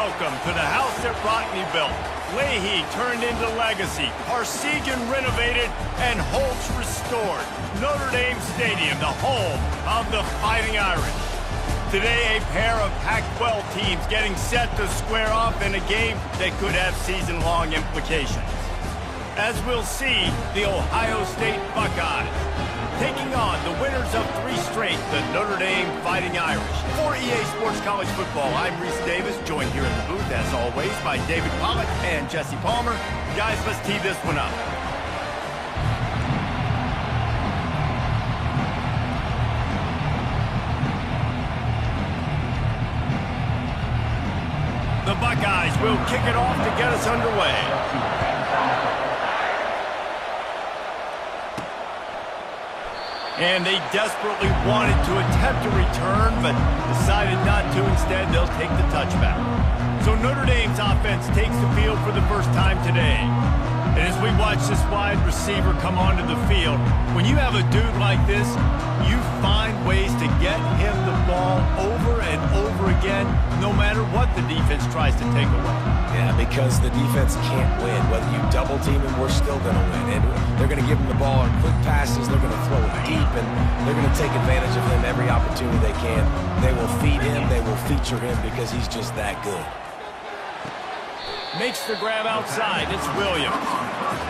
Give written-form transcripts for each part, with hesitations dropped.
Welcome to the house that Rockney built. Leahy turned into legacy, Parsegian renovated, and Holtz restored. Notre Dame Stadium, the home of the Fighting Irish. Today, a pair of Pac-12 teams getting set to square off in a game that could have season-long implications. As we'll see, the Ohio State Buckeyes taking on the winners of 3 straight, the Notre Dame Fighting Irish. For EA Sports College Football, I'm Reese Davis, joined here in the booth, as always, by David Pollock and Jesse Palmer. Guys, let's tee this one up. The Buckeyes will kick it off to get us underway. And they desperately wanted to attempt a return, but decided not to. Instead, they'll take the touchback. So Notre Dame's offense takes the field for the first time today. And as we watch this wide receiver come onto the field, when you have a dude like this, you find ways to get him the ball over and over again, no matter what the defense tries to take away. Yeah, because the defense can't win. Whether you double team him, we're still going to win. And they're going to give him the ball on quick passes. They're going to throw it deep, and they're going to take advantage of him every opportunity they can. They will feed him. They will feature him because he's just that good. Makes the grab outside. It's Williams.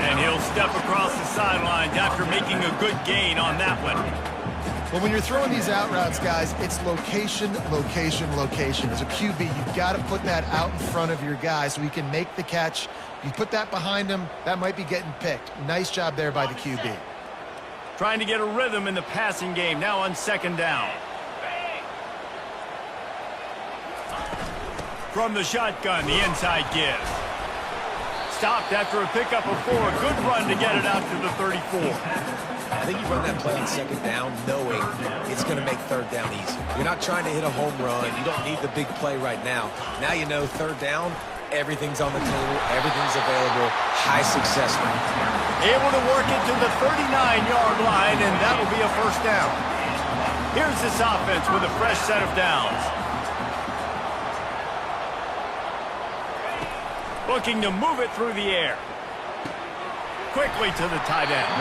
And he'll step across the sidelines after making a good gain on that one. Well, when you're throwing these out routes, guys, it's location, location, location. As a QB, you've got to put that out in front of your guy so he can make the catch. You put that behind him, that might be getting picked. Nice job there by the QB. Trying to get a rhythm in the passing game, now on 2nd down. From the shotgun, the inside give. Stopped after a pickup of 4. Good run to get it out to the 34. I think you run that play on 2nd down knowing it's going to make 3rd down easy. You're not trying to hit a home run. You don't need the big play right now. Now you know 3rd down, everything's on the table, everything's available, high success rate. Able to work it to the 39-yard line, and that'll be a 1st down. Here's this offense with a fresh set of downs. Looking to move it through the air. Quickly to the tight end.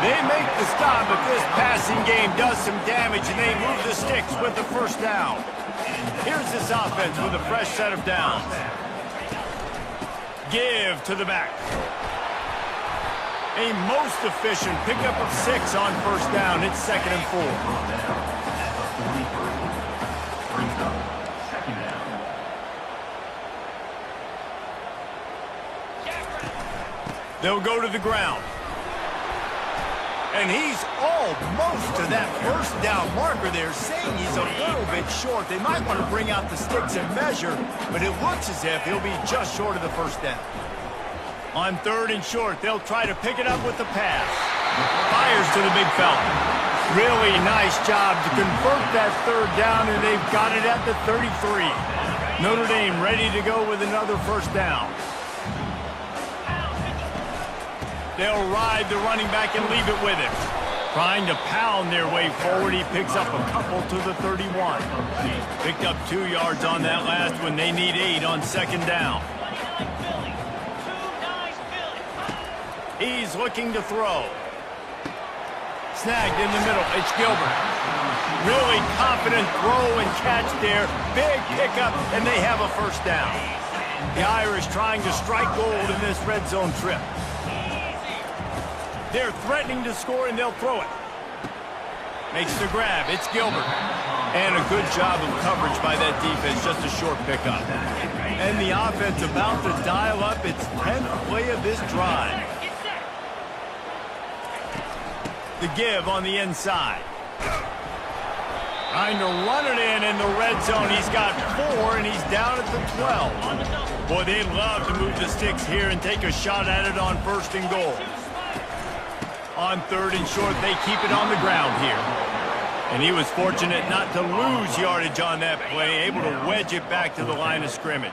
They make the stop, but this passing game does some damage, and they move the sticks with the 1st down. Here's this offense with a fresh set of downs. Give to the back. A most efficient pickup of 6 on 1st down. It's 2nd and 4. They'll go to the ground. And he's almost to that 1st down marker there, saying he's a little bit short. They might want to bring out the sticks and measure, but it looks as if he'll be just short of the 1st down. On 3rd and short, they'll try to pick it up with the pass. Fires to the big fella. Really nice job to convert that 3rd down, and they've got it at the 33. Notre Dame ready to go with another 1st down. They'll ride the running back and leave it with him. Trying to pound their way forward. He picks up a couple to the 31. Picked up 2 yards on that last one. They need 8 on 2nd down. He's looking to throw. Snagged in the middle. It's Gilbert. Really confident throw and catch there. Big pickup, and they have a 1st down. The Irish trying to strike gold in this red zone trip. They're threatening to score, and they'll throw it. Makes the grab. It's Gilbert. And a good job of coverage by that defense. Just a short pickup. And the offense about to dial up its 10th play of this drive. The give on the inside. Trying to run it in the red zone. He's got 4, and he's down at the 12. Boy, they'd love to move the sticks here and take a shot at it on 1st and goal. On 3rd and short, they keep it on the ground here. And he was fortunate not to lose yardage on that play, able to wedge it back to the line of scrimmage.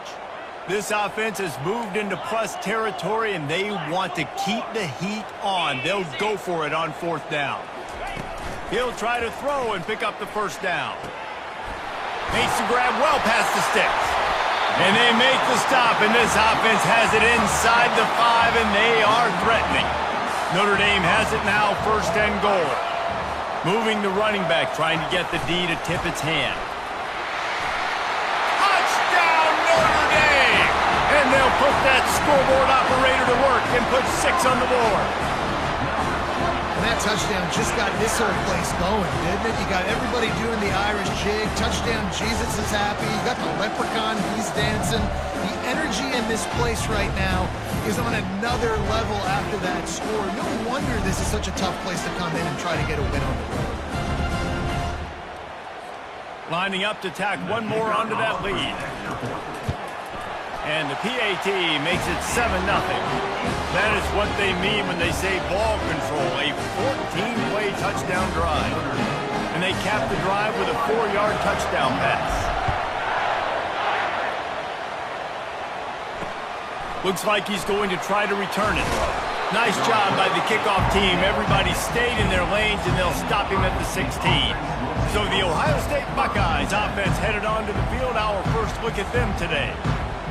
This offense has moved into plus territory, and they want to keep the heat on. They'll go for it on 4th down. He'll try to throw and pick up the 1st down. Makes the grab well past the sticks. And they make the stop, and this offense has it inside the 5, and they are threatening. Notre Dame has it now, 1st and goal. Moving the running back, trying to get the D to tip its hand. Touchdown, Notre Dame! And they'll put that scoreboard operator to work and put 6 on the board. And that touchdown just got this whole place going, didn't it? You got everybody doing the Irish jig. Touchdown, Jesus is happy. You got the leprechaun, he's dancing. The energy in this place right now is on another level after that score. No wonder this is such a tough place to come in and try to get a win on the road. Lining up to tack one more onto that lead. And the PAT makes it 7-0. That is what they mean when they say ball control, a 14-play touchdown drive. And they cap the drive with a 4-yard touchdown pass. Looks like he's going to try to return it. Nice job by the kickoff team. Everybody stayed in their lanes, and they'll stop him at the 16. So the Ohio State Buckeyes offense headed onto the field. Our first look at them today.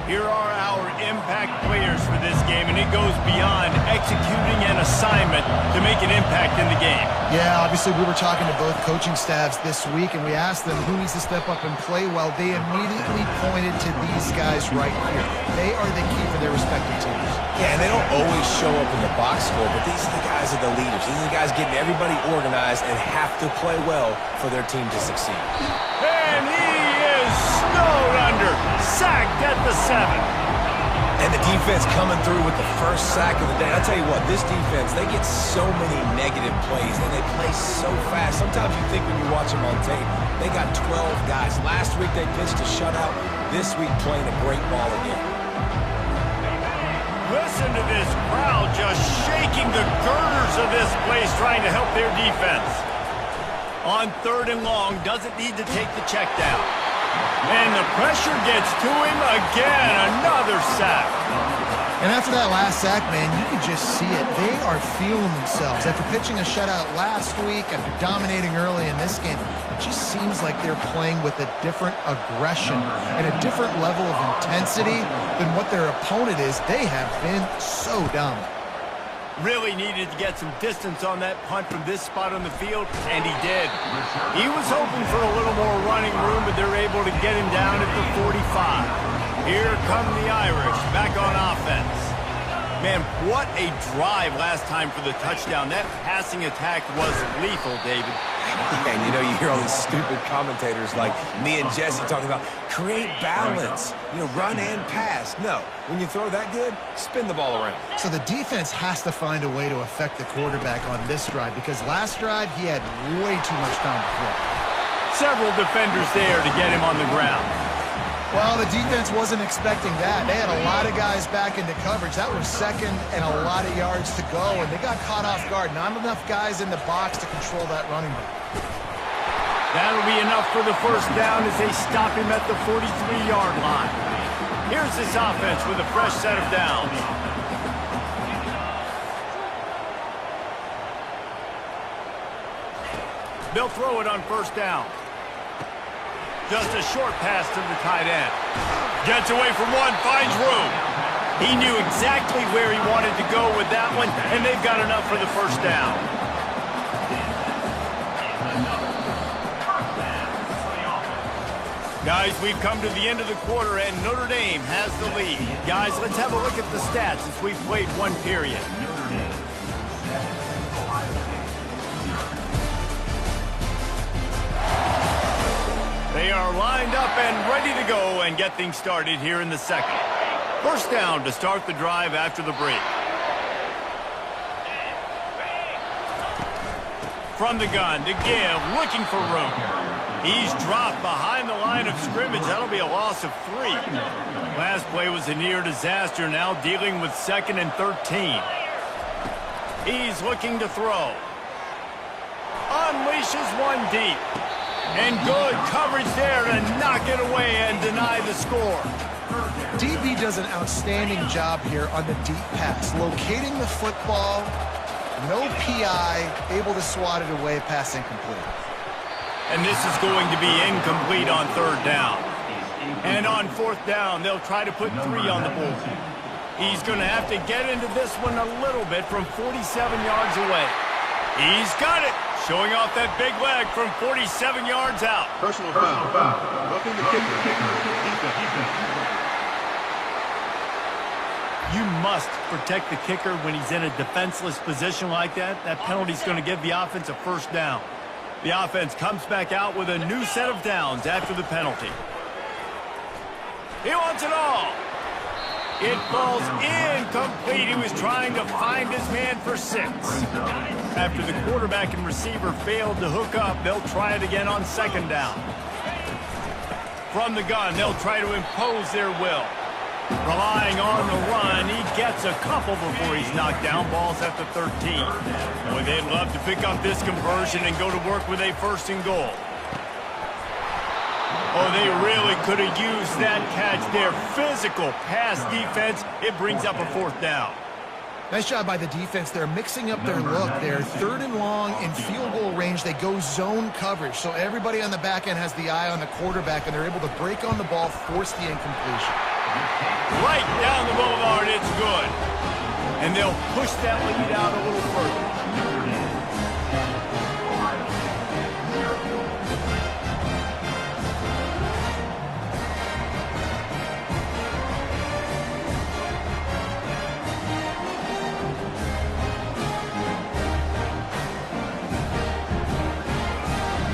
Here are our impact players for this game, and it goes beyond executing an assignment to make an impact in the game. Yeah, obviously we were talking to both coaching staffs this week, and we asked them who needs to step up and play well. They immediately pointed to these guys right here. They are the key for their respective teams. Yeah, and they don't always show up in the box score, but these are the guys that are the leaders. These are the guys getting everybody organized and have to play well for their team to succeed. And he is snowed under, sacked at the 7. And the defense coming through with the first sack of the day. I'll tell you what, this defense, they get so many negative plays, and they play so fast. Sometimes you think when you watch them on tape, they got 12 guys. Last week they pitched a shutout. This week playing a great ball again. Listen to this crowd just shaking the girders of this place, trying to help their defense. On 3rd and long, doesn't need to take the check down. And the pressure gets to him again. Another sack. And after that last sack, man, you can just see it. They are feeling themselves. After pitching a shutout last week, after dominating early in this game, it just seems like they're playing with a different aggression and a different level of intensity than what their opponent is. They have been so dominant. Really needed to get some distance on that punt from this spot on the field, and he did. He was hoping for a little more running room, but they're able to get him down at the 45. Here come the Irish, back on offense. Man, what a drive last time for the touchdown. That passing attack was lethal, David. And you know, you hear all these stupid commentators like me and Jesse talking about create balance, you know, run and pass. No, when you throw that good, spin the ball around. So the defense has to find a way to affect the quarterback on this drive, because last drive he had way too much time to throw. Several defenders there to get him on the ground. Well, the defense wasn't expecting that. They had a lot of guys back into coverage. That was 2nd and a lot of yards to go, and they got caught off guard. Not enough guys in the box to control that running back. That'll be enough for the 1st down as they stop him at the 43-yard line. Here's this offense with a fresh set of downs. They'll throw it on 1st down. Just a short pass to the tight end. Gets away from one, finds room. He knew exactly where he wanted to go with that one, and they've got enough for the 1st down. Guys, we've come to the end of the quarter, and Notre Dame has the lead. Guys, let's have a look at the stats as we've played one period. They are lined up and ready to go and get things started here in the 2nd. 1st down to start the drive after the break. From the gun to give, looking for room. He's dropped behind the line of scrimmage. That'll be a loss of 3. Last play was a near disaster, now dealing with 2nd and 13. He's looking to throw. Unleashes one deep. And good coverage there to knock it away and deny the score. DB does an outstanding job here on the deep pass, locating the football, no PI, able to swat it away, pass incomplete. And this is going to be incomplete on 3rd down. And on 4th down, they'll try to put 3 on the board. He's going to have to get into this one a little bit from 47 yards away. He's got it, showing off that big leg from 47 yards out. Personal foul. Roughing the kicker. Defense. You must protect the kicker when he's in a defenseless position like that. That penalty's going to give the offense a 1st down. The offense comes back out with a new set of downs after the penalty. He wants it all. It falls incomplete. He was trying to find his man for 6. After the quarterback and receiver failed to hook up, they'll try it again on 2nd down. From the gun, they'll try to impose their will. Relying on the run, he gets a couple before he's knocked down. Ball's at the 13. Boy, they'd love to pick up this conversion and go to work with a 1st and goal. Oh, they really could have used that catch there. Physical pass defense. It brings up a 4th down. Nice job by the defense. They're mixing up their look. They're 3rd and long in field goal range. They go zone coverage. So everybody on the back end has the eye on the quarterback, and they're able to break on the ball, force the incompletion. Right down the boulevard, it's good. And they'll push that lead out a little further.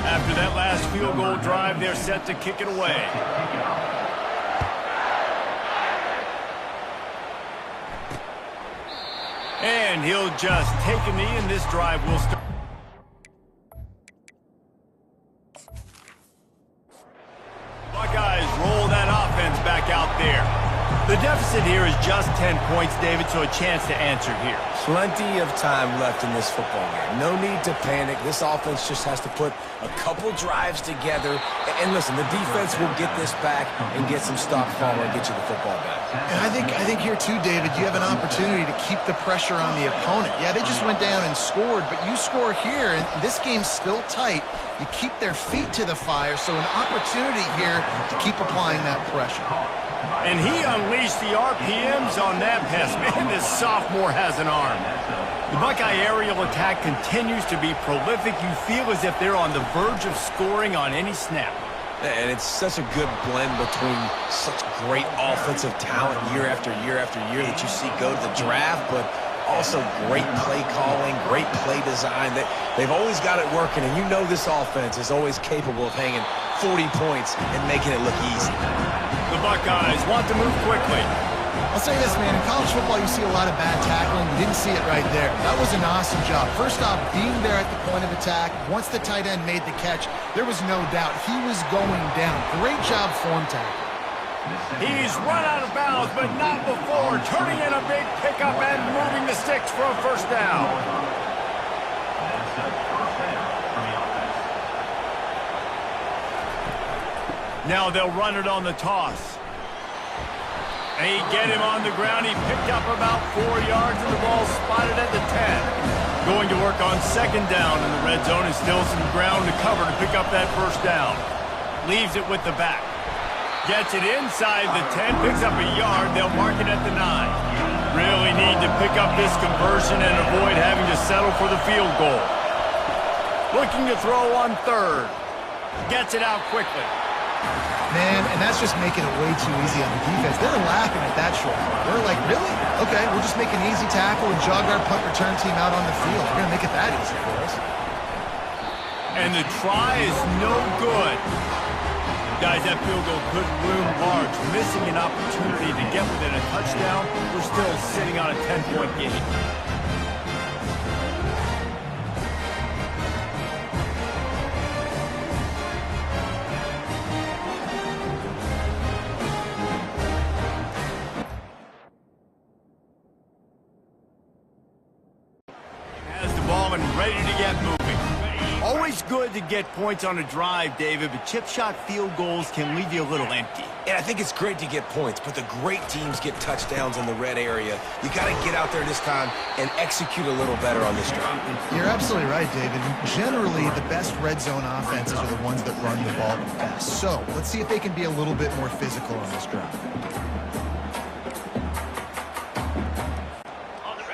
After that last field goal drive, they're set to kick it away. And he'll just take a knee, and this drive will start. Buckeyes roll that offense back out there. The deficit here is just 10 points, David, so a chance to answer here. Plenty of time left in this football game. No need to panic. This offense just has to put a couple drives together. And listen, the defense will get this back and get some stop follow and get you the football back. And I think here too, David, you have an opportunity to keep the pressure on the opponent. Yeah, they just went down and scored, but you score here, and this game's still tight. You keep their feet to the fire, so an opportunity here to keep applying that pressure. And he unleashed the RPMs on that pass. Man, this sophomore has an arm. The Buckeye aerial attack continues to be prolific. You feel as if they're on the verge of scoring on any snap. And it's such a good blend between such great offensive talent year after year after year that you see go to the draft, but also great play calling, great play design. They've always got it working, and you know this offense is always capable of hanging 40 points and making it look easy. The Buckeyes want to move quickly. I'll say this, man. In college football, you see a lot of bad tackling. You didn't see it right there. That was an awesome job. First off, being there at the point of attack. Once the tight end made the catch, there was no doubt he was going down. Great job form tackle. He's run out of bounds, but not before. Turning in a big pickup and moving the sticks for a 1st down. Now they'll run it on the toss. They get him on the ground. He picked up about 4 yards, and the ball spotted at the 10. Going to work on 2nd down in the red zone, and still some ground to cover to pick up that 1st down. Leaves it with the back. Gets it inside the 10, picks up a yard. They'll mark it at the 9. Really need to pick up this conversion and avoid having to settle for the field goal. Looking to throw on 3rd. Gets it out quickly. Man, and that's just making it way too easy on the defense. They're laughing at that short. They're like, really? Okay, we'll just make an easy tackle and jog our punt return team out on the field. We're going to make it that easy for us. And the try is no good. Guys, that field goal could loom large. Missing an opportunity to get within a touchdown. We're still sitting on a 10-point game. Has the ball and ready to get moving. Always good good to get points on a drive, David, but chip shot field goals can leave you a little empty. And I think it's great to get points, but the great teams get touchdowns in the red area. You got to get out there this time and execute a little better on this drive. You're absolutely right, David. Generally, the best red zone offenses are the ones that run the ball the best. So let's see if they can be a little bit more physical on this drive.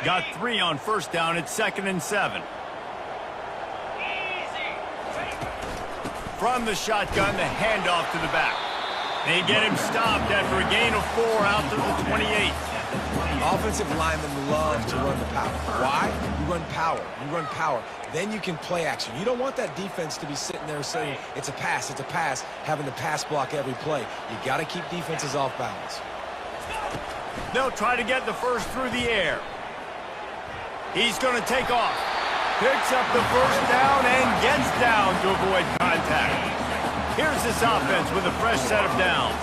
Got 3 on first down. It's 2nd and 7. From the shotgun, the handoff to the back. They get him stopped after a gain of 4 out to the 28. Offensive linemen love to run the power. Why? You run power. You run power. Then you can play action. You don't want that defense to be sitting there saying, it's a pass, having to pass block every play. You got to keep defenses off balance. They'll try to get the first through the air. He's going to take off. Picks up the first down and gets down to avoid contact. Here's this offense with a fresh set of downs.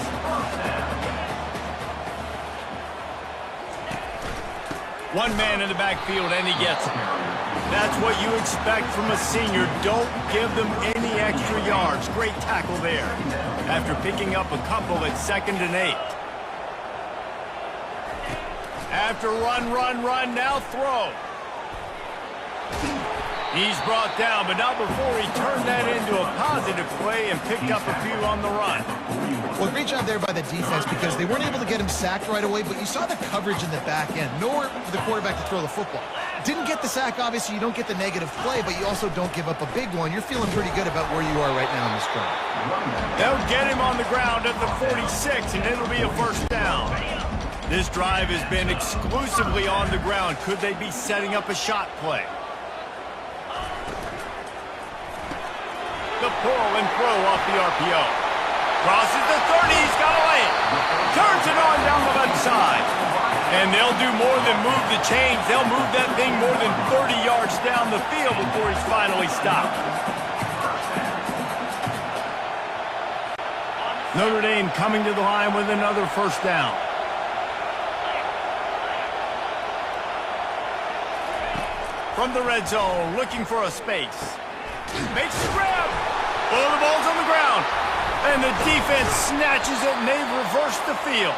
One man in the backfield, and he gets it. That's what you expect from a senior. Don't give them any extra yards. Great tackle there. After picking up a couple at 2nd and 8. After run, now throw. He's brought down, but not before he turned that into a positive play and picked up a few on the run. Well, great job there by the defense because they weren't able to get him sacked right away, but you saw the coverage in the back end. Nowhere for the quarterback to throw the football. Didn't get the sack, obviously. You don't get the negative play, but you also don't give up a big one. You're feeling pretty good about where you are right now in this drive. They'll get him on the ground at the 46, and it'll be a first down. This drive has been exclusively on the ground. Could they be setting up a shot play? The pull and throw off the RPO. Crosses the 30, he's got a lane. Turns it on down the left side. And they'll do more than move the chains. They'll move that thing more than 30 yards down the field before he's finally stopped. Notre Dame coming to the line with another first down. From the red zone, looking for a space. Makes the grab. Well, the ball's on the ground. And the defense snatches it, and they've reversed the field.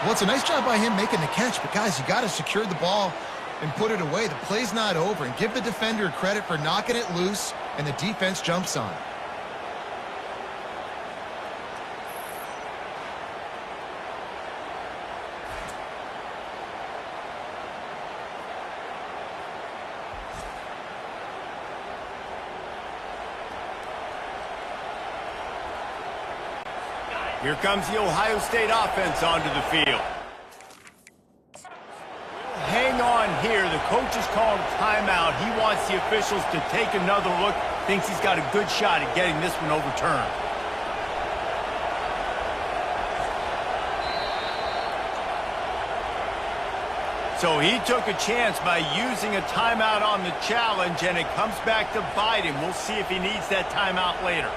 Well, it's a nice job by him making the catch, but guys, you got to secure the ball and put it away. The play's not over, and give the defender credit for knocking it loose, and the defense jumps on it. Here comes the Ohio State offense onto the field. Hang on here. The coach has called a timeout. He wants the officials to take another look. Thinks he's got a good shot at getting this one overturned. So he took a chance by using a timeout on the challenge, and it comes back to bite him. We'll see if he needs that timeout later.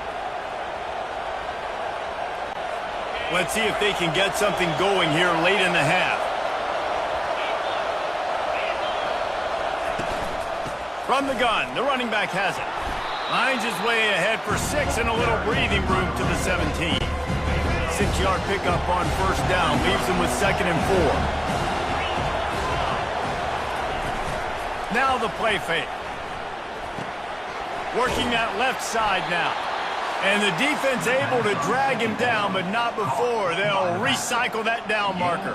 Let's see if they can get something going here late in the half. From the gun, the running back has it. Lines his way ahead for 6 and a little breathing room to the 17. 6-yard pickup on first down leaves him with 2nd and 4. Now the play fake. Working that left side now. And the defense able to drag him down, but not before. They'll recycle that down marker.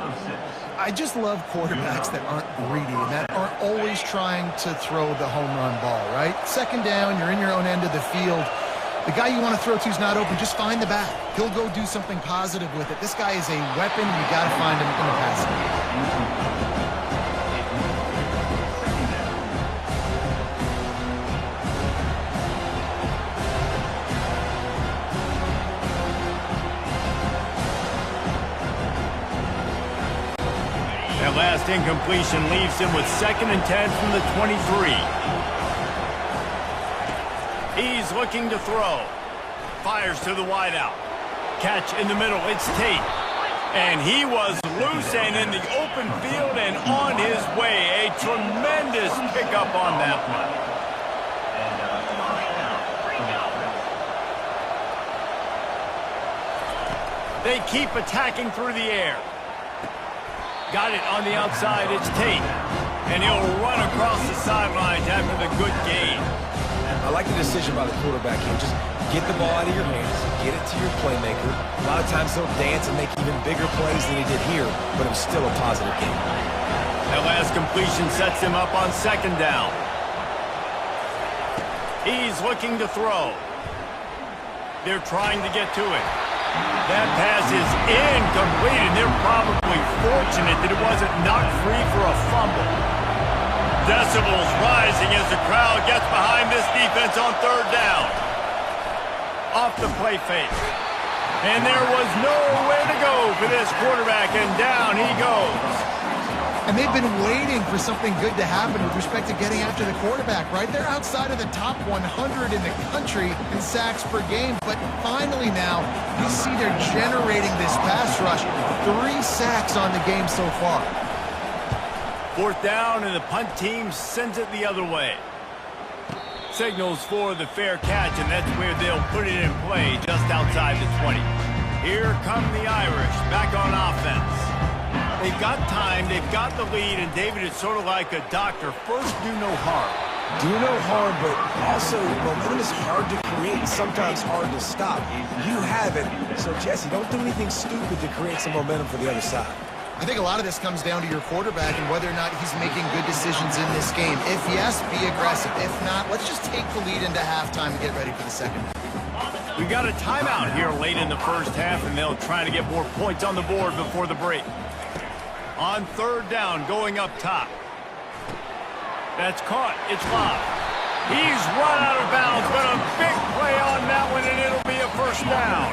I just love quarterbacks that aren't greedy and that aren't always trying to throw the home run ball, right? 2nd down, you're in your own end of the field. The guy you want to throw to is not open. Just find the back. He'll go do something positive with it. This guy is a weapon. You got to find him in the passing game. That last incompletion leaves him with 2nd and 10 from the 23. He's looking to throw. Fires to the wideout. Catch in the middle. It's Tate. And he was loose and in the open field and on his way. A tremendous pickup on that one. They keep attacking through the air. Got it on the outside. It's Tate. And he'll run across the sidelines after the good gain. I like the decision by the quarterback here. Just get the ball out of your hands, get it to your playmaker. A lot of times he'll dance and make even bigger plays than he did here, but it was still a positive game. That last completion sets him up on second down. He's looking to throw. They're trying to get to it. That pass is incomplete, and they're probably fortunate that it wasn't knocked free for a fumble. Decibels rising as the crowd gets behind this defense on third down. Off the play fake. And there was nowhere to go for this quarterback, and down he goes. And they've been waiting for something good to happen with respect to getting after the quarterback, right? They're outside of the top 100 in the country in sacks per game, but finally now you see they're generating this pass rush. 3 sacks on the game so far. Fourth down, and the punt team sends it the other way. Signals for the fair catch, and that's where they'll put it in play just outside the 20. Here come the Irish back on offense. They've got time, they've got the lead, and David, it's sort of like a doctor. First, do no harm. Do no harm, but also momentum is hard to create and sometimes hard to stop. You have it, so Jesse, don't do anything stupid to create some momentum for the other side. I think a lot of this comes down to your quarterback and whether or not he's making good decisions in this game. If yes, be aggressive. If not, let's just take the lead into halftime and get ready for the second. We got a timeout here late in the first half, and they'll try to get more points on the board before the break. On third down, going up top. That's caught. It's Love. He's run out of bounds, but a big play on that one, and it'll be a first down.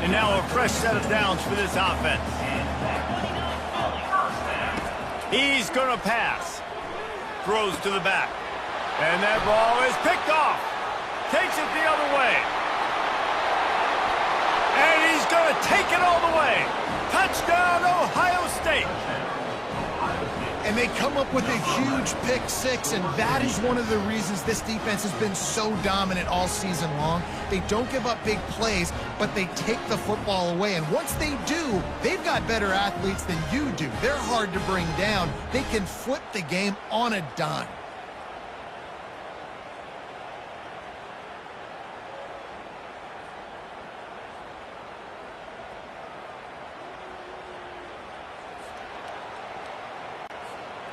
And now a fresh set of downs for this offense. He's going to pass. Throws to the back. And that ball is picked off. Takes it the other way. And he's going to take it all the way. Touchdown, Ohio State. And they come up with a huge pick six, and that is one of the reasons this defense has been so dominant all season long. They don't give up big plays, but they take the football away. And once they do, they've got better athletes than you do. They're hard to bring down. They can flip the game on a dime.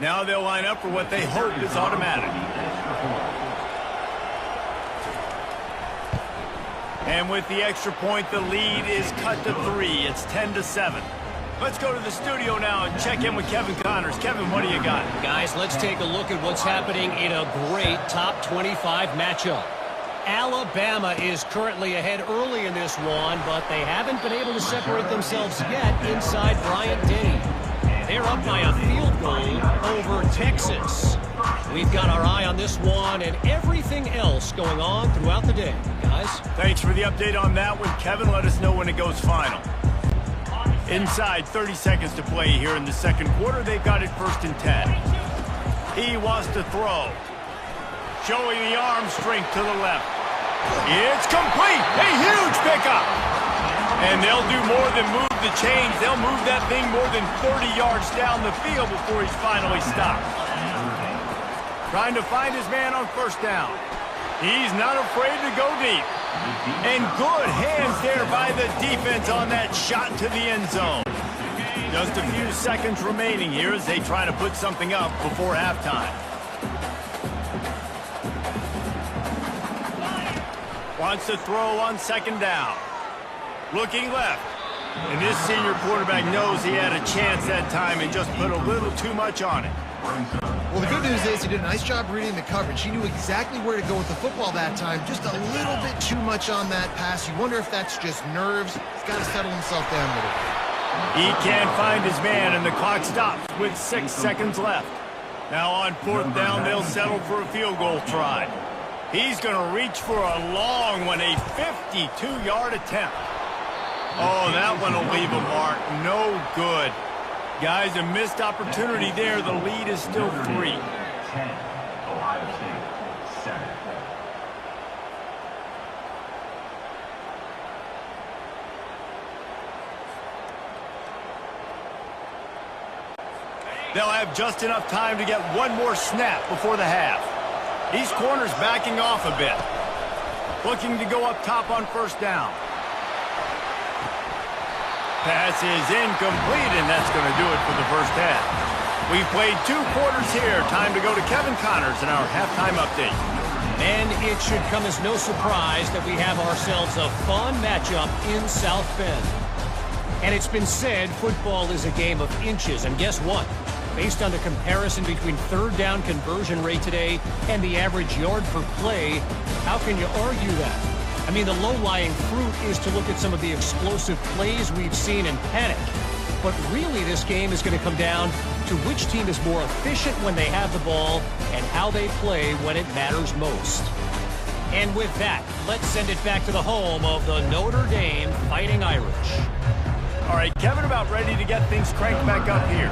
Now they'll line up for what they hope is automatic. And with the extra point, the lead is cut to 3. It's 10-7. Let's go to the studio now and check in with Kevin Connors. Kevin, what do you got? Guys, let's take a look at what's happening in a great top 25 matchup. Alabama is currently ahead early in this one, but they haven't been able to separate themselves yet inside Bryant-Denny. They're up by a field goal over Texas. We've got our eye on this one and everything else going on throughout the day, guys. Thanks for the update on that one, Kevin. Let us know when it goes final. Inside 30 seconds to play here in the second quarter. They've got it 1st and 10. He wants to throw. Showing the arm strength to the left. It's complete. A huge pickup. And they'll do more than move the chains. They'll move that thing more than 30 yards down the field before he's finally stopped. Trying to find his man on 1st down. He's not afraid to go deep. And good hands there by the defense on that shot to the end zone. Just a few seconds remaining here as they try to put something up before halftime. Wants to throw on 2nd down. Looking left. And this senior quarterback knows he had a chance that time and just put a little too much on it. Well, the good news is he did a nice job reading the coverage. He knew exactly where to go with the football that time. Just a little bit too much on that pass. You wonder if that's just nerves. He's got to settle himself down a little bit. He can't find his man, and the clock stops with 6 seconds left. Now on 4th down, they'll settle for a field goal try. He's going to reach for a long one, a 52-yard attempt. Oh, that one will leave a mark. No good. Guys, a missed opportunity there. The lead is still 3. 10, Ohio State, 7. They'll have just enough time to get one more snap before the half. These corners backing off a bit. Looking to go up top on first down. Pass is incomplete, and that's going to do it for the first half. We've played 2 quarters here. Time to go to Kevin Connors in our halftime update. And it should come as no surprise that we have ourselves a fun matchup in South Bend. And it's been said football is a game of inches, and guess what? Based on the comparison between third down conversion rate today and the average yard per play, how can you argue that? I mean, the low-lying fruit is to look at some of the explosive plays we've seen in panic. But really, this game is going to come down to which team is more efficient when they have the ball and how they play when it matters most. And with that, let's send it back to the home of the Notre Dame Fighting Irish. All right, Kevin about ready to get things cranked back up here.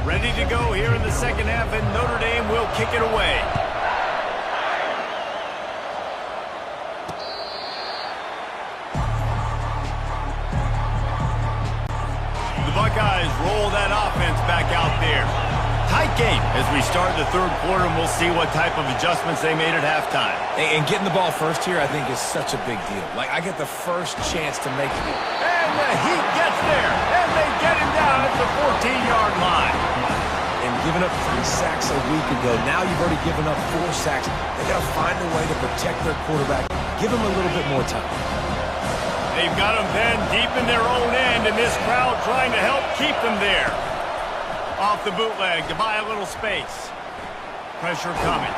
Ready to go here in the second half, and Notre Dame will kick it away. The Buckeyes roll that offense back out there. Tight game as we start the third quarter, and we'll see what type of adjustments they made at halftime. And getting the ball first here, I think, is such a big deal. Like, I get the first chance to make it. And the Heat gets there, and they get him down at the 14-yard line. And giving up 3 sacks a week ago, now you've already given up 4 sacks. They got to find a way to protect their quarterback. Give him a little bit more time. They've got them pinned deep in their own end, and this crowd trying to help keep them there. Off the bootleg to buy a little space. Pressure coming.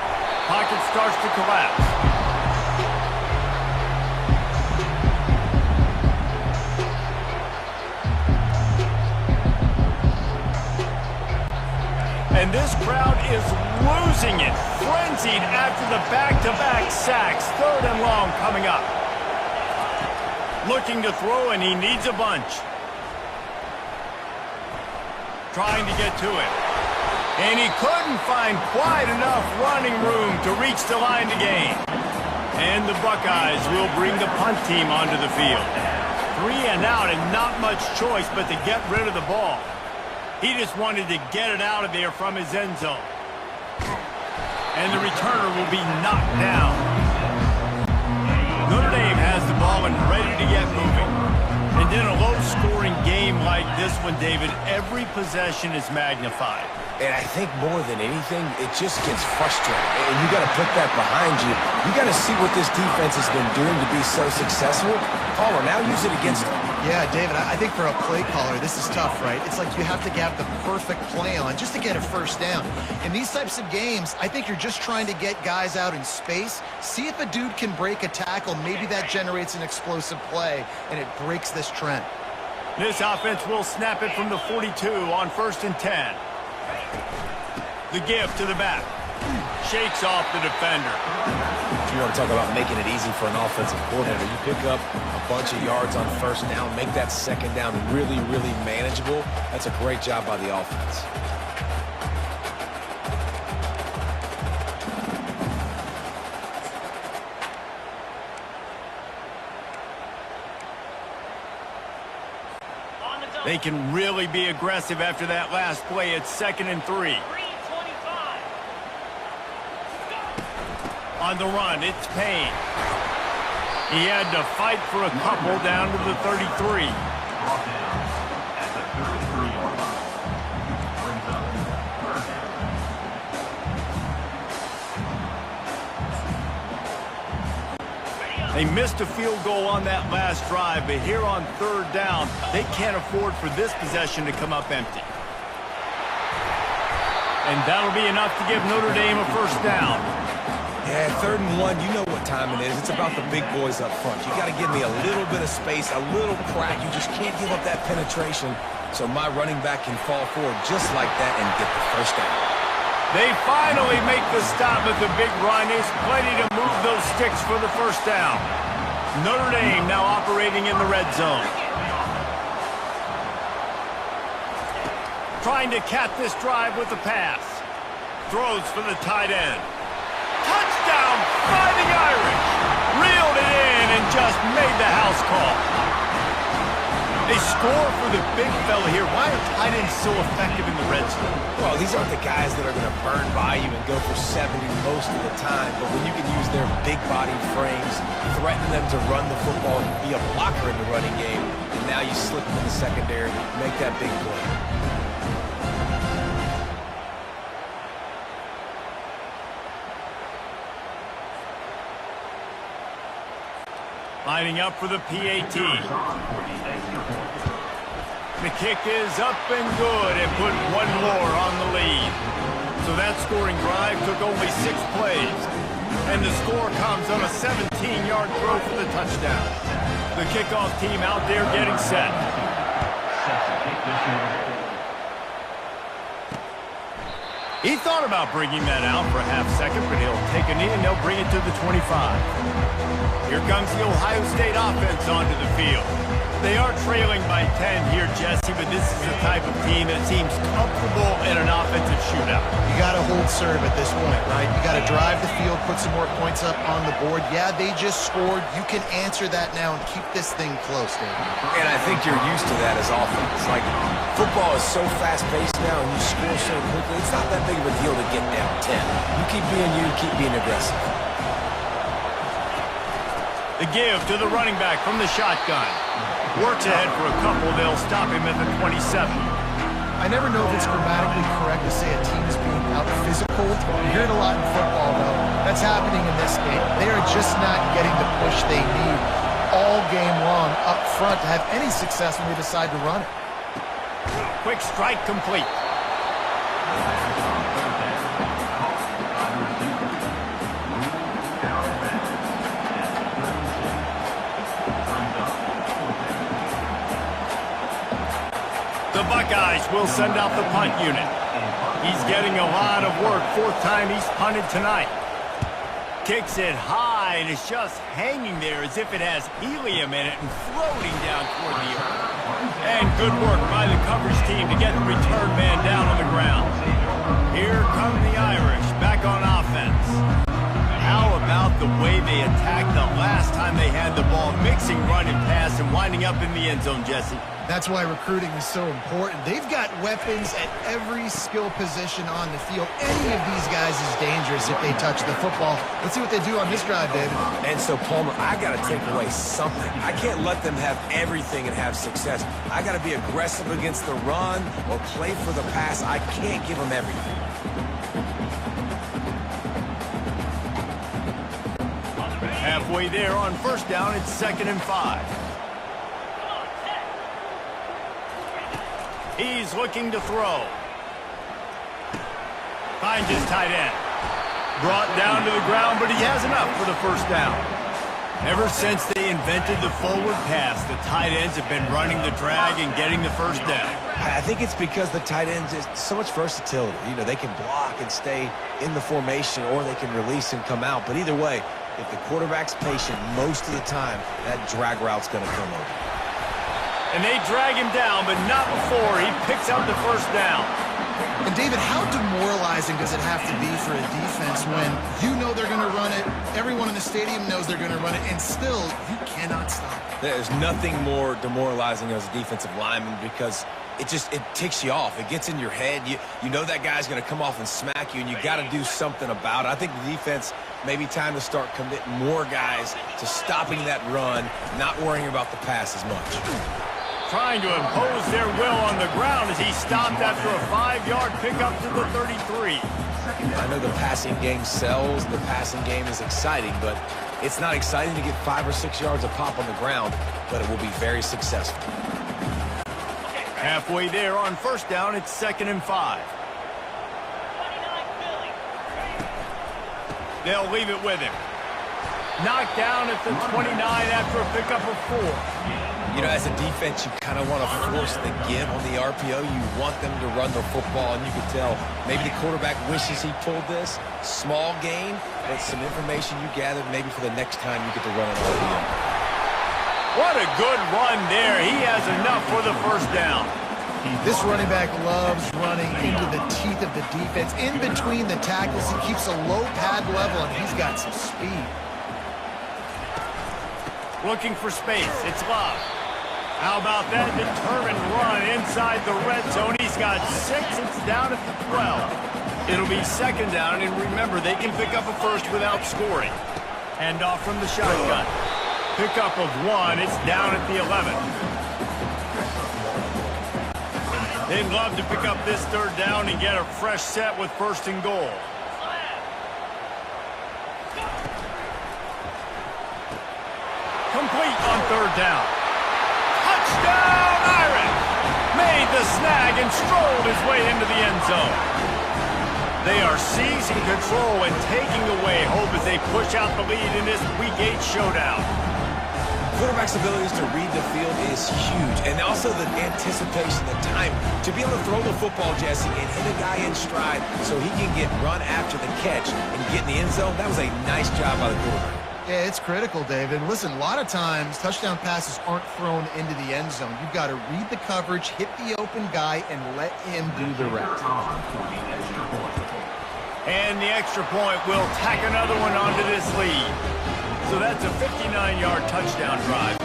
Pocket starts to collapse. And this crowd is losing it. Frenzied after the back-to-back sacks. Third and long coming up. Looking to throw, and he needs a bunch. Trying to get to it. And he couldn't find quite enough running room to reach the line to gain. And the Buckeyes will bring the punt team onto the field. 3 and out, and not much choice but to get rid of the ball. He just wanted to get it out of there from his end zone. And the returner will be knocked down. Notre Dame has the ball and ready to get moving. And in a low-scoring game like this one, David, every possession is magnified. And I think more than anything, it just gets frustrating. And you got to put that behind you. You got to see what this defense has been doing to be so successful. Caller, now use it against them. Yeah, David, I think for a play caller, this is tough, right? It's like you have to have the perfect play on just to get a first down. In these types of games, I think you're just trying to get guys out in space, see if a dude can break a tackle. Maybe that generates an explosive play, and it breaks this trend. This offense will snap it from the 42 on 1st and 10. The give to the back. Shakes off the defender. You want to talk about making it easy for an offensive coordinator. You pick up a bunch of yards on first down, make that second down really, really manageable. That's a great job by the offense. They can really be aggressive after that last play. It's 2nd and 3. On the run, it's Payne. He had to fight for a couple down to the 33. They missed a field goal on that last drive, but here on 3rd down, they can't afford for this possession to come up empty. And that'll be enough to give Notre Dame a first down. Yeah, 3rd and 1, you know what time it is. It's about the big boys up front. You got to give me a little bit of space, a little crack. You just can't give up that penetration, so my running back can fall forward just like that and get the first down. They finally make the stop at the big run. It's plenty to move those sticks for the first down. Notre Dame now operating in the red zone. Trying to cap this drive with the pass. Throws for the tight end. Touchdown, Fighting Irish! Reeled it in and just made the house call. They score for the big fella here. Why are tight ends so effective in the red zone? Well, these aren't the guys that are going to burn by you and go for 70 most of the time, but when you can use their big body frames, threaten them to run the football and be a blocker in the running game, and now you slip them in the secondary, make that big play. Lining up for the PAT. The kick is up and good and put one more on the lead. So that scoring drive took only 6 plays. And the score comes on a 17-yard throw for the touchdown. The kickoff team out there getting set. He thought about bringing that out for a half second, but he'll take a knee and they'll bring it to the 25. Here comes the Ohio State offense onto the field. They are trailing by 10 here, Jesse, but this is the type of team that seems comfortable in an offensive shootout. You got to hold serve at this point, right? You got to drive the field, put some more points up on the board. Yeah, they just scored. You can answer that now and keep this thing close, David. And I think you're used to that as offense. Like, football is so fast-paced now and you score so quickly, it's not that big of a deal to get down 10. You keep being you, keep being aggressive. The give to the running back from the shotgun. Works ahead for a couple. They'll stop him at the 27. I never know if it's grammatically correct to say a team is being out-physical. You hear it a lot in football, though. That's happening in this game. They are just not getting the push they need all game long up front to have any success when they decide to run it. Quick strike complete. The Buckeyes will send out the punt unit. He's getting a lot of work. 4th time he's punted tonight. Kicks it high, and it's just hanging there as if it has helium in it and floating down toward the earth. And good work by the coverage team to get the return man down on the ground. Here come the Irish back on offense. How about the way they attacked the last time they had the ball, mixing run and pass and winding up in the end zone, Jesse? That's why recruiting is so important. They've got weapons at every skill position on the field. Any of these guys is dangerous if they touch the football. Let's see what they do on this drive, David. And so, Palmer, I got to take away something. I can't let them have everything and have success. I got to be aggressive against the run or play for the pass. I can't give them everything. Halfway there on 1st down, it's 2nd and 5. He's looking to throw. Finds his tight end. Brought down to the ground, but he has enough for the 1st down. Ever since they invented the forward pass, the tight ends have been running the drag and getting the 1st down. I think it's because the tight ends is so much versatility. You know, they can block and stay in the formation, or they can release and come out. But either way, if the quarterback's patient most of the time, that drag route's going to come over. And they drag him down, but not before he picks out the 1st down. And David, how demoralizing does it have to be for a defense when you know they're going to run it, everyone in the stadium knows they're going to run it, and still you cannot stop it? There's nothing more demoralizing as a defensive lineman because it ticks you off. It gets in your head. You know that guy's going to come off and smack you, and you got to do something about it. I think the defense maybe time to start committing more guys to stopping that run, not worrying about the pass as much. Trying to impose their will on the ground as he stopped after a 5-yard pickup to the 33. I know the passing game sells, the passing game is exciting, but it's not exciting to get 5 or 6 yards a pop on the ground, but it will be very successful. Halfway there on 1st down, it's 2nd and 5. They'll leave it with him. Knocked down at the 29 after a pickup of 4. You know, as a defense, you kind of want to force the give on the RPO. You want them to run the football, and you can tell maybe the quarterback wishes he pulled this. Small gain, but some information you gathered maybe for the next time you get to run an RPO. What a good run there. He has enough for the 1st down. This running back loves running into the teeth of the defense. In between the tackles, he keeps a low pad level, and he's got some speed. Looking for space. It's Love. How about that determined run inside the red zone? He's got 6. It's down at the 12. It'll be second down, and remember, they can pick up a first without scoring. Hand off from the shotgun. Pickup of 1. It's down at the 11. They'd love to pick up this third down and get a fresh set with first and goal. Complete on third down. Touchdown, Irish! Made the snag and strolled his way into the end zone. They are seizing control and taking away hope as they push out the lead in this Week 8 showdown. Quarterback's abilities to read the field is huge, and also the anticipation, the time to be able to throw the football, Jesse, and hit a guy in stride so he can get run after the catch and get in the end zone. That was a nice job by the quarterback. Yeah, it's critical, David. And listen, a lot of times touchdown passes aren't thrown into the end zone. You've got to read the coverage, hit the open guy, and let him do the rest. And the extra point will tack another one onto this lead. So that's a 59-yard touchdown drive.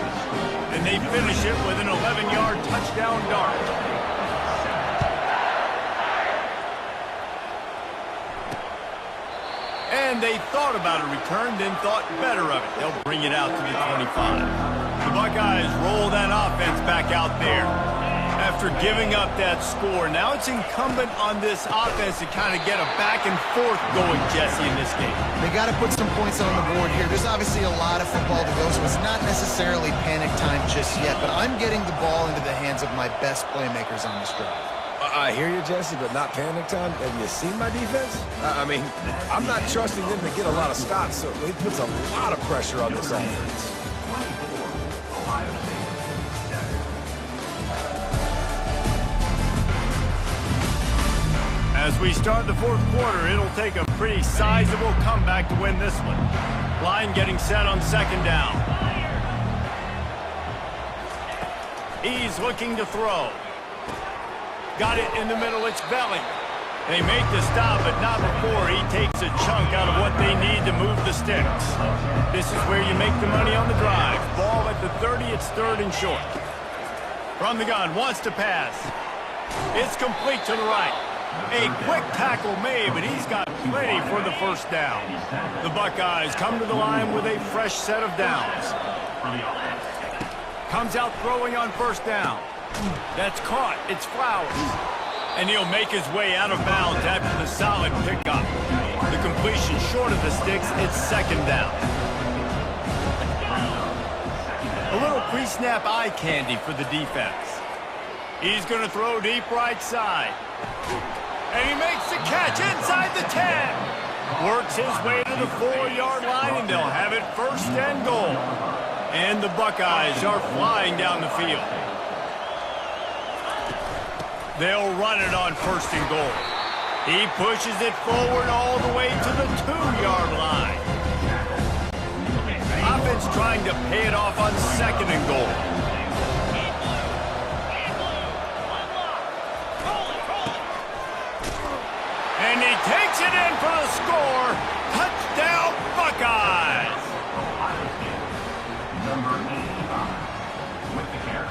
And they finish it with an 11-yard touchdown dart. And they thought about a return, then thought better of it. They'll bring it out to the 25. The Buckeyes roll that offense back out there. After giving up that score, now it's incumbent on this offense to kind of get a back and forth going, Jesse, in this game. They got to put some points on the board here. There's obviously a lot of football to go, so it's not necessarily panic time just yet, but I'm getting the ball into the hands of my best playmakers on this drive. I hear you, Jesse, but not panic time. Have you seen my defense? I mean, I'm not trusting them to get a lot of stops, so it puts a lot of pressure on this offense. As we start the fourth quarter, it'll take a pretty sizable comeback to win this one. Line getting set on second down. He's looking to throw. Got it in the middle, it's Belly. They make the stop, but not before he takes a chunk out of what they need to move the sticks. This is where you make the money on the drive. Ball at the 30, it's third and short. From the gun, wants to pass. It's complete to the right. A quick tackle made, but he's got plenty for the first down. The Buckeyes come to the line with a fresh set of downs. Comes out throwing on first down. That's caught. It's Flowers. And he'll make his way out of bounds after the solid pickup. The completion short of the sticks. It's second down. A little pre-snap eye candy for the defense. He's going to throw deep right side. And he makes the catch inside the 10. Works his way to the 4-yard line, and they'll have it first and goal. And the Buckeyes are flying down the field. They'll run it on first and goal. He pushes it forward all the way to the 2-yard line. Offense trying to pay it off on second and goal. And he takes it in for the score. Touchdown, Buckeyes! Number 85 with the carry.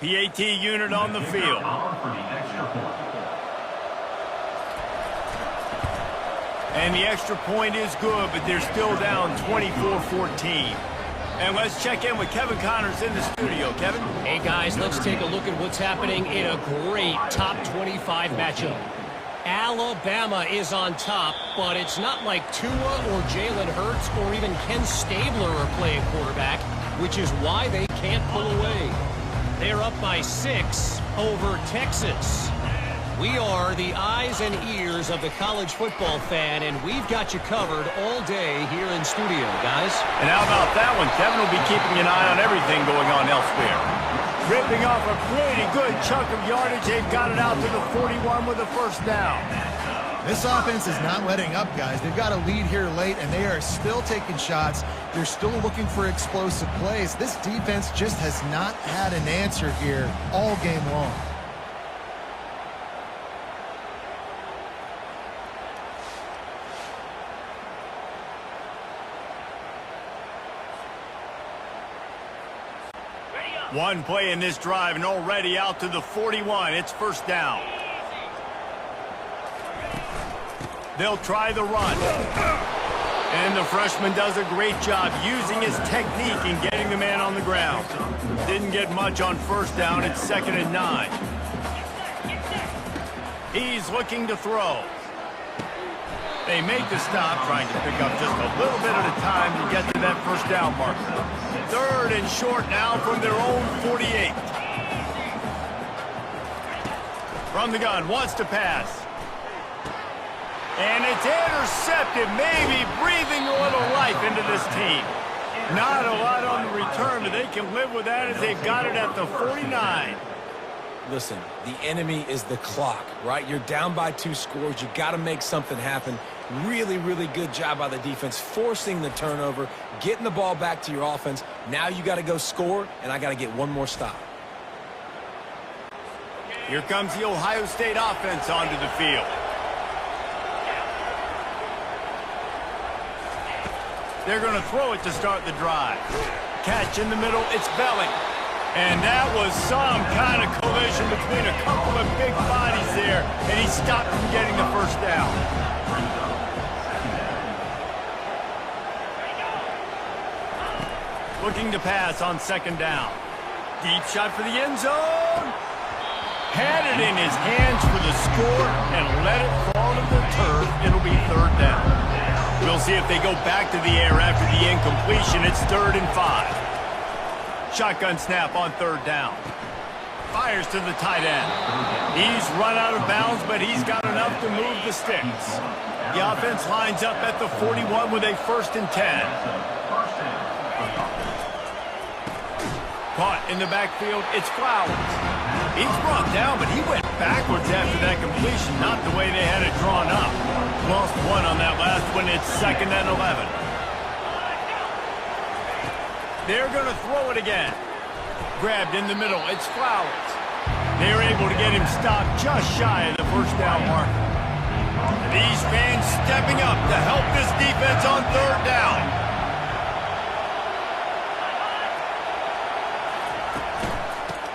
PAT unit on the field. And the extra point is good, but they're still down 24-14. And let's check in with Kevin Connors in the studio. Kevin? Hey, guys, let's take a look at what's happening in a great top 25 matchup. Alabama is on top, but it's not like Tua or Jalen Hurts or even Ken Stabler are playing quarterback, which is why they can't pull away. They're up by 6 over Texas. We are the eyes and ears of the college football fan, and we've got you covered all day here in studio, guys. And how about that one? Kevin will be keeping an eye on everything going on elsewhere. Ripping off a pretty good chunk of yardage. They've got it out to the 41 with a first down. This offense is not letting up, guys. They've got a lead here late, and they are still taking shots. They're still looking for explosive plays. This defense just has not had an answer here all game long. One play in this drive and already out to the 41. It's first down. They'll try the run. And the freshman does a great job using his technique and getting the man on the ground. Didn't get much on first down. It's 2nd and 9. He's looking to throw. They make the stop, trying to pick up just a little bit at a time to get to that first down marker. 3rd and short now from their own 48. From the gun, wants to pass. And it's intercepted, maybe breathing a little life into this team. Not a lot on the return, but they can live with that as they've got it at the 49. Listen, the enemy is the clock, right? You're down by 2 scores. You got to make something happen. Really, really good job by the defense, forcing the turnover, getting the ball back to your offense. Now you got to go score, and I got to get one more stop. Here comes the Ohio State offense onto the field. They're going to throw it to start the drive. Catch in the middle, it's Belling. And that was some kind of collision between a couple of big bodies there, and he stopped from getting the first down. Looking to pass on 2nd down. Deep shot for the end zone. Had it in his hands for the score and let it fall to the turf. It'll be 3rd down. We'll see if they go back to the air after the incompletion. It's 3rd and 5. Shotgun snap on 3rd down. Fires to the tight end. He's run out of bounds, but he's got enough to move the sticks. The offense lines up at the 41 with a 1st and 10. Caught in the backfield, it's Flowers. He's brought down, but he went backwards after that completion, not the way they had it drawn up. Lost 1 on that last one. It's 2nd and 11. They're going to throw it again. Grabbed in the middle. It's Flowers. They're able to get him stopped just shy of the first down marker. These fans stepping up to help this defense on 3rd down.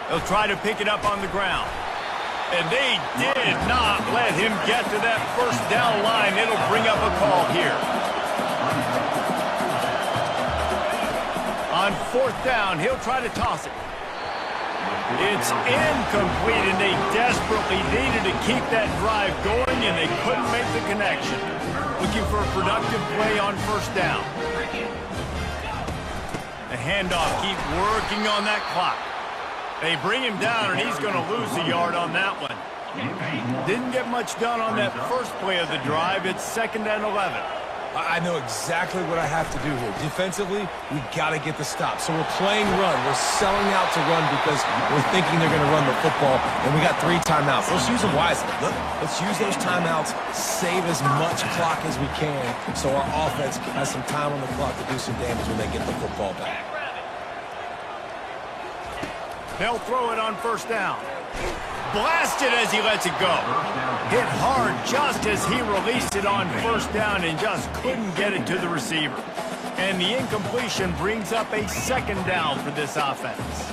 They'll try to pick it up on the ground. And they did not let him get to that first down line. It'll bring up a call here. On 4th down, he'll try to toss it. It's incomplete, and they desperately needed to keep that drive going, and they couldn't make the connection. Looking for a productive play on 1st down. The handoff, keep working on that clock. They bring him down, and he's going to lose a yard on that one. Didn't get much done on that first play of the drive. It's 2nd and 11. I know exactly what I have to do here. Defensively, we got to get the stop. So we're playing run. We're selling out to run because we're thinking they're going to run the football, and we got 3 timeouts. Let's use them wisely. Look, let's use those timeouts, save as much clock as we can so our offense has some time on the clock to do some damage when they get the football back. They'll throw it on 1st down. Blasted as he lets it go. Hit hard just as he released it on 1st down and just couldn't get it to the receiver. And the incompletion brings up a 2nd down for this offense.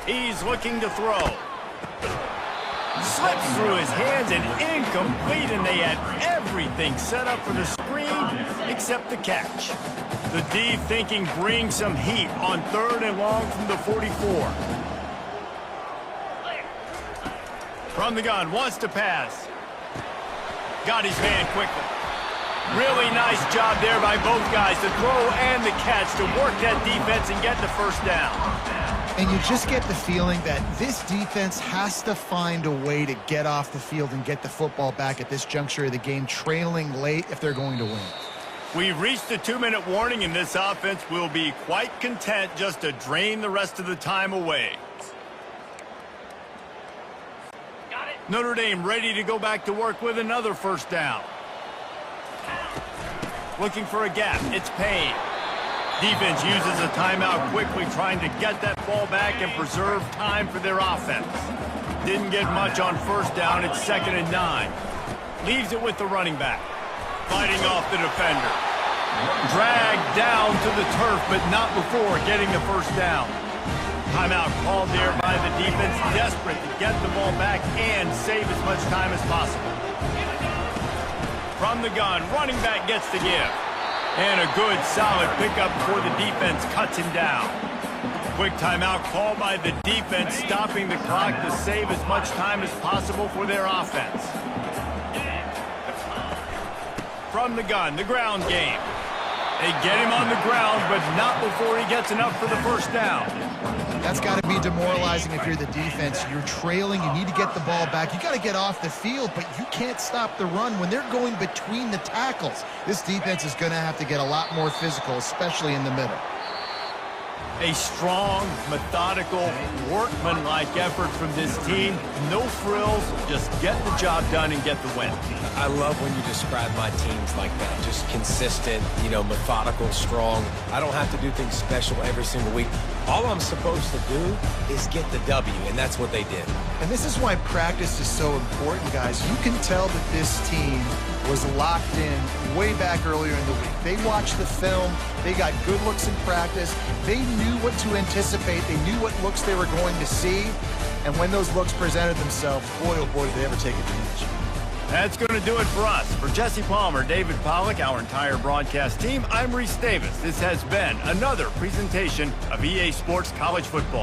He's looking to throw. Slips through his hands and incomplete, and they had everything set up for the screen except the catch. The D thinking bring some heat on 3rd and long from the 44. From the gun, wants to pass. Got his man quickly. Really nice job there by both guys, the throw and the catch, to work that defense and get the 1st down. And you just get the feeling that this defense has to find a way to get off the field and get the football back at this juncture of the game, trailing late if they're going to win. We've reached the 2-minute warning, and this offense will be quite content just to drain the rest of the time away. Notre Dame ready to go back to work with another first down. Looking for a gap. It's Payne. Defense uses a timeout quickly, trying to get that ball back and preserve time for their offense. Didn't get much on first down. It's 2nd and 9. Leaves it with the running back. Fighting off the defender. Dragged down to the turf, but not before getting the first down. Timeout called there by the defense, desperate to get the ball back and save as much time as possible. From the gun, running back gets the give. And a good, solid pickup before the defense cuts him down. Quick timeout called by the defense, stopping the clock to save as much time as possible for their offense. From the gun, the ground game. They get him on the ground, but not before he gets enough for the first down. That's got to be demoralizing if you're the defense. You're trailing. You need to get the ball back. You got to get off the field, but you can't stop the run when they're going between the tackles. This defense is going to have to get a lot more physical, especially in the middle. A strong, methodical, workman-like effort from this team. No frills, just get the job done and get the win. I love when you describe my teams like that. Just consistent, methodical, strong. I don't have to do things special every single week. All I'm supposed to do is get the W, and that's what they did. And this is why practice is so important, guys. You can tell that this team was locked in way back earlier in the week. They watched the film. They got good looks in practice. They knew what to anticipate. They knew what looks they were going to see. And when those looks presented themselves, boy, oh boy, did they ever take advantage. That's going to do it for us. For Jesse Palmer, David Pollack, our entire broadcast team, I'm Reese Davis. This has been another presentation of EA Sports College Football.